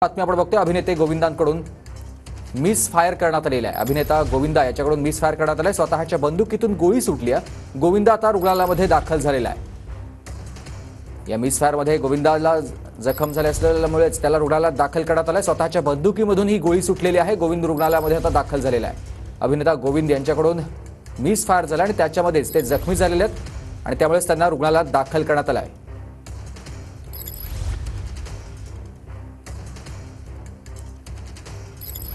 बातमी आपण बघतोय. अभिनेते गोविंदांकडून मिस फायर करण्यात आलेला आहे. अभिनेता गोविंदा याच्याकडून मिस फायर करण्यात आलाय. स्वतःच्या बंदुकीतून गोळी सुटली आहे. गोविंदा आता रुग्णालयामध्ये दाखल झालेला आहे. या मिस फायरमध्ये गोविंदाला जखम झाली असल्यामुळेच त्याला रुग्णालयात दाखल करण्यात आलाय. स्वतःच्या बंदुकीमधून ही गोळी सुटलेली आहे. गोविंद रुग्णालयामध्ये आता दाखल झालेला आहे. अभिनेता गोविंद यांच्याकडून मिस फायर झाला आणि त्याच्यामध्येच ते जखमी झालेले आहेत आणि त्यामुळेच त्यांना रुग्णालयात दाखल करण्यात आलं आहे.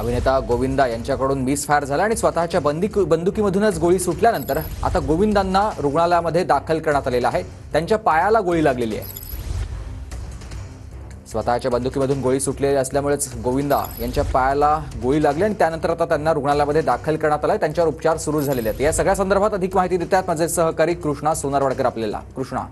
अभिनेता गोविंदा यांच्याकडून मिस फायर झाला आणि स्वतःच्या बंदुकीमधूनच गोळी सुटल्यानंतर आता गोविंदांना रुग्णालयामध्ये दाखल करण्यात आलेलं आहे. त्यांच्या पायाला गोळी लागलेली आहे. स्वतःच्या बंदुकीमधून गोळी सुटलेली असल्यामुळेच गोविंदा यांच्या पायाला गोळी लागली आणि त्यानंतर आता त्यांना रुग्णालयामध्ये दाखल करण्यात आलंय. त्यांच्यावर उपचार सुरू झालेले आहेत. या सगळ्या संदर्भात अधिक माहिती देतात माझे सहकारी कृष्णा सोनारवाडकर आपल्याला. कृष्णा.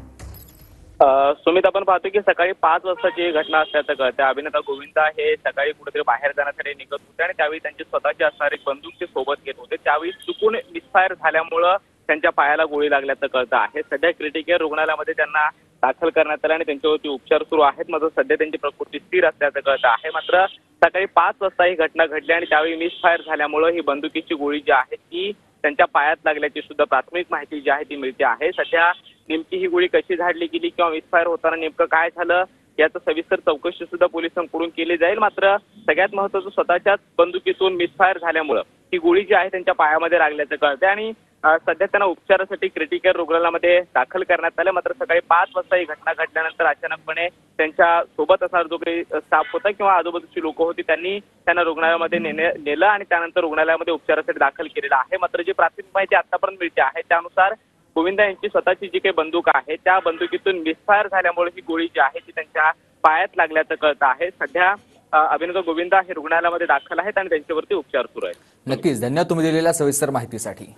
सुमित, आपण पाहतो की सकाळी 5 वाजताची घटना असल्याचं कळतं. अभिनेता गोविंदा हे सकाळी कुठेतरी बाहेर जाण्यासाठी निघत होते आणि त्यावेळी त्यांची स्वतःची असणारी बंदूक ते सोबत घेत होते. त्यावेळी चुकून मिसफायर झाल्यामुळं त्यांच्या पायाला गोळी लागल्याचं कळतं आहे. सध्या क्रिटिकल रुग्णालयामध्ये त्यांना दाखल करण्यात आलं आणि त्यांच्यावरती उपचार सुरू आहेत. मात्र सध्या त्यांची प्रकृती स्थिर असल्याचं कळतं आहे. मात्र सकाळी 5 वाजता ही घटना घडली आणि त्यावेळी मिसफायर झाल्यामुळं ही बंदुकीची गोळी जी आहे ती त्यांच्या पायात लागल्याची सुद्धा प्राथमिक माहिती जी आहे ती मिळते आहे. सध्या नेमकी ही गोळी कशी झाडली गेली किंवा मिसफायर होताना नेमकं काय झालं याचं सविस्तर चौकशी सुद्धा पोलिसांकडून केली जाईल. मात्र सगळ्यात महत्त्वाचं, स्वतःच्याच बंदुकीतून मिसफायर झाल्यामुळं ही गोळी जी आहे त्यांच्या पायामध्ये लागल्याचं कळतंय आणि सध्या त्यांना उपचारासाठी क्रिटिकल रुग्णालयामध्ये दाखल करण्यात आलं. मात्र सकाळी 5 वाजता ही घटना घडल्यानंतर अचानकपणे त्यांच्या सोबत असणारा जो काही स्टाफ होता किंवा आजूबाजूची लोक होती त्यांना रुग्णालयामध्ये नेलं आणि त्यानंतर रुग्णालयामध्ये उपचारासाठी दाखल केलेलं आहे. मात्र जी प्राथमिक माहिती आतापर्यंत मिळते आहे त्यानुसार गोविंदा यांची स्वतःची जी काही बंदूक आहे त्या बंदुकीतून मिसफायर झाल्यामुळे ही गोळी जी आहे ती त्यांच्या पायात लागल्याचं कळतं आहे. सध्या अभिनेता गोविंदा हे रुग्णालयामध्ये दाखल आहेत आणि त्यांच्यावरती उपचार सुरू आहेत. नक्कीच धन्यवाद तुम्ही दिलेल्या सविस्तर माहितीसाठी.